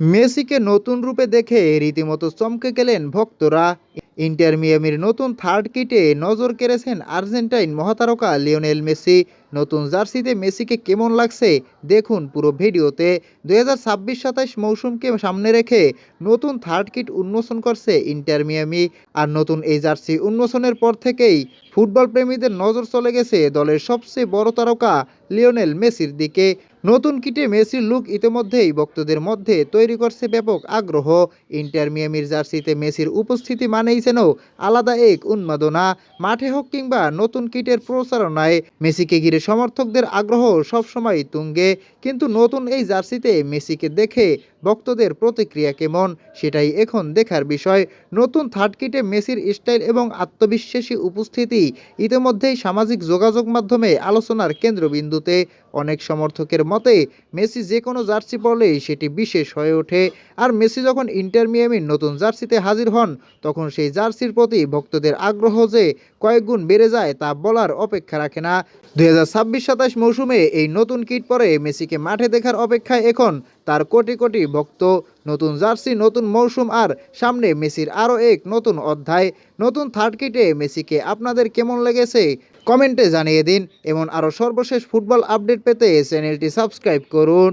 মেসিকে নতুন রূপে দেখে রীতিমতো চমকে গেলেন ভক্তরা। ইন্টার মিয়ামির নতুন থার্ড কিটে নজর কেড়েছেন আর্জেন্টাইন মহাতারকা লিওনেল মেসি। নতুন জার্সিতে মেসিকে কেমন লাগছে দেখুন পুরো ভিডিওতে। 2026-27 মৌসুমকে সামনে রেখে নতুন থার্ড কিট উন্মোচন করছে ইন্টার মিয়ামি। আর নতুন এই জার্সি উন্মোচনের পর থেকেই ফুটবল প্রেমীদের নজর চলে গেছে দলের সবচেয়ে বড় তারকা লিওনেল মেসির দিকে। নতুন কিটে মেসির লুক ইতিমধ্যেই ভক্তদের মধ্যে তৈরি করছে ব্যাপক আগ্রহ। ইন্টার মিয়ামির জার্সিতে মেসির উপস্থিতি মানেই যেন আলাদা এক উন্মাদনা। মাঠে হোক কিংবা নতুন কিটের প্রচারণায় মেসিকে ঘিরে সমর্থকদের আগ্রহ সবসময় তুঙ্গে। কিন্তু নতুন এই জার্সিতে মেসিকে দেখে ভক্তদের প্রতিক্রিয়া কেমন সেটাই এখন দেখার বিষয়। নতুন থার্ড কিটে মেসির স্টাইল এবং আত্মবিশ্বাসী উপস্থিতি ইতিমধ্যেই সামাজিক যোগাযোগ মাধ্যমে আলোচনার কেন্দ্রবিন্দুতে। অনেক সমর্থকের মতে মেসি যে কোনো জার্সি পরলেই সেটি বিশেষ হয়ে ওঠে। আর মেসি যখন ইন্টার মিয়ামির নতুন জার্সিতে হাজির হন তখন সেই জার্সির প্রতি ভক্তদের আগ্রহ যে কয়েক গুণ বেড়ে যায় তা বলার অপেক্ষা রাখে না। 2026-27 মৌসুমে এই নতুন কিট পরে মেসিকে মাঠে দেখার অপেক্ষায় এখন তার কোটি কোটি ভক্ত। নতুন জার্সি, নতুন মৌসুম আর সামনে মেসির আরও এক নতুন অধ্যায়। নতুন থার্ড কিটে মেসিকে আপনাদের কেমন লেগেছে কমেন্টে জানিয়ে দিন। এমন আরও সর্বশেষ ফুটবল আপডেট পেতে চ্যানেলটি সাবস্ক্রাইব করুন।